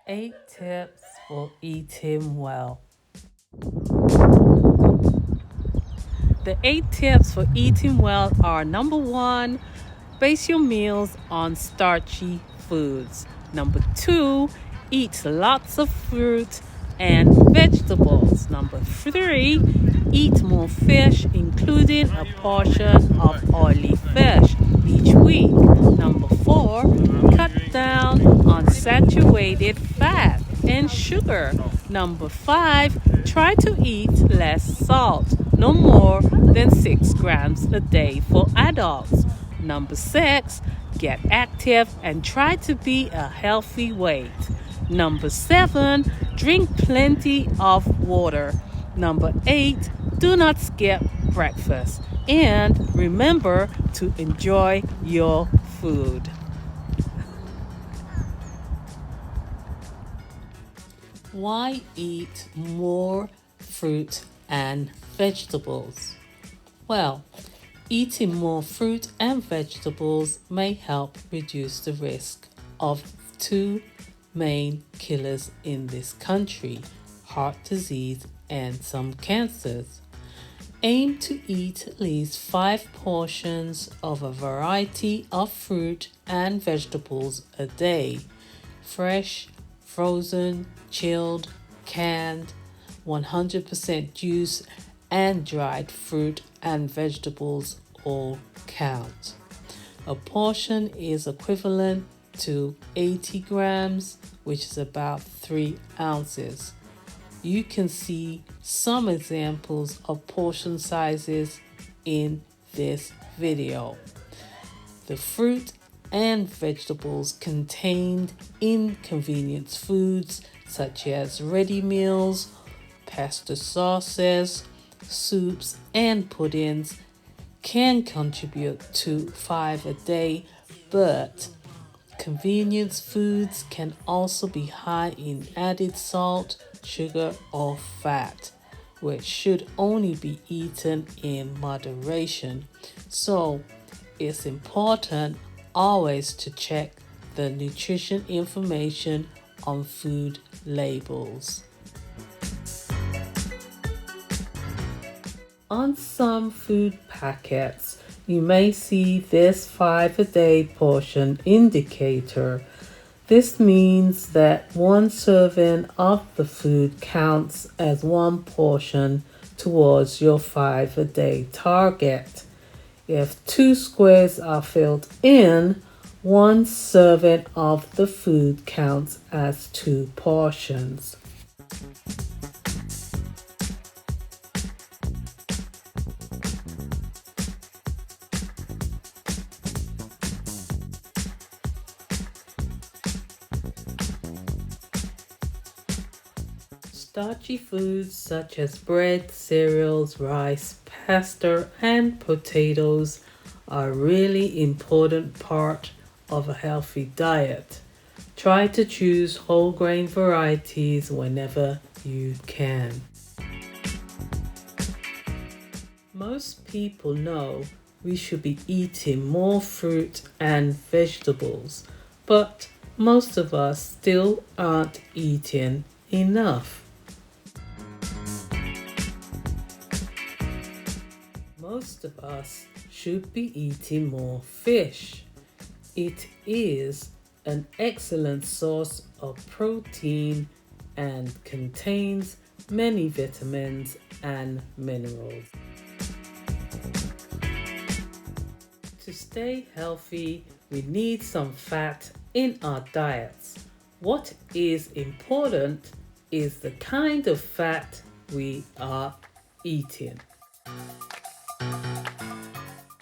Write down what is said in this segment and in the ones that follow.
8 tips for eating well. The 8 tips for eating well are: number 1, base your meals on starchy foods. Number 2, eat lots of fruit and vegetables. Number 3, eat more fish, including a portion of oily fish each week. Number 4, cut down on saturated fat and sugar. Number 5, try to eat less salt, no more than 6 grams a day for adults. Number 6, get active and try to be a healthy weight. Number 7, drink plenty of water. Number 8, do not skip breakfast. And remember to enjoy your food. Why eat more fruit and vegetables? Well, eating more fruit and vegetables may help reduce the risk of two main killers in this country: heart disease and some cancers. Aim to eat at least 5 portions of a variety of fruit and vegetables a day: fresh, frozen, chilled, canned, 100% juice, and dried fruit and vegetables all count. A portion is equivalent to 80 grams, which is about 3 ounces. You can see some examples of portion sizes in this video. The fruit and vegetables contained in convenience foods such as ready meals, pasta sauces, soups, and puddings can contribute to 5 a day, but convenience foods can also be high in added salt, sugar, or fat, which should only be eaten in moderation. So, it's important always to check the nutrition information on food labels. On some food packets, you may see this 5 a day portion indicator. This means that one serving of the food counts as one portion towards your 5 a day target. If 2 squares are filled in, one serving of the food counts as 2 portions. Starchy foods such as bread, cereals, rice, pasta, and potatoes are a really important part of a healthy diet. Try to choose whole grain varieties whenever you can. Most people know we should be eating more fruit and vegetables, but most of us still aren't eating enough. Most of us should be eating more fish. It is an excellent source of protein and contains many vitamins and minerals. To stay healthy, we need some fat in our diets. What is important is the kind of fat we are eating.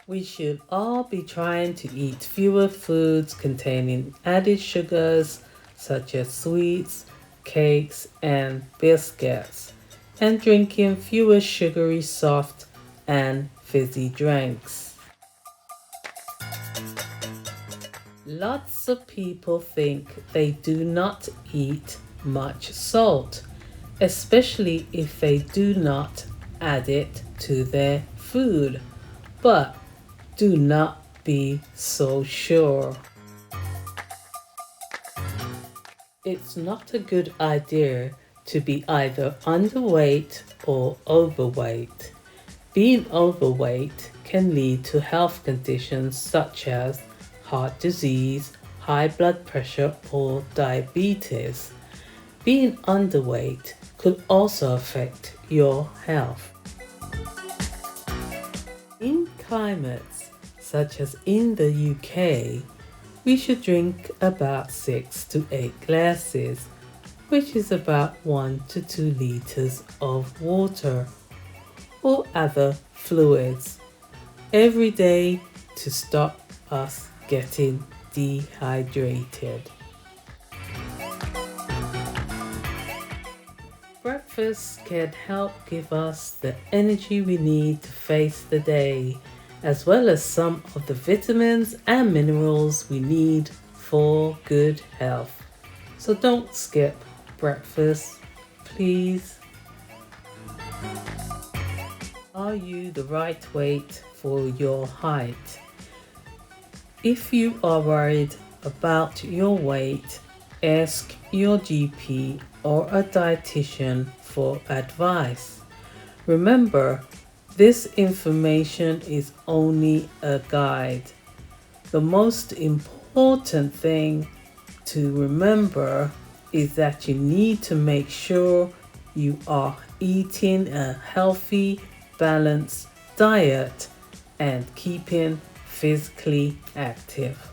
We should all be trying to eat fewer foods containing added sugars such as sweets, cakes, and biscuits, and drinking fewer sugary soft and fizzy drinks. Lots of people think they do not eat much salt, especially if they do not add it to their food. But do not be so sure. It's not a good idea to be either underweight or overweight. Being overweight can lead to health conditions such as heart disease, high blood pressure, or diabetes. Being underweight could also affect your health. In climates such as in the UK, we should drink about 6 to 8 glasses, which is about 1 to 2 liters of water or other fluids every day to stop us getting dehydrated. Breakfast can help give us the energy we need to face the day, as well as some of the vitamins and minerals we need for good health. So don't skip breakfast, please. Are you the right weight for your height? If you are worried about your weight, ask your GP or a dietitian for advice. Remember, this information is only a guide. The most important thing to remember is that you need to make sure you are eating a healthy, balanced diet and keeping physically active.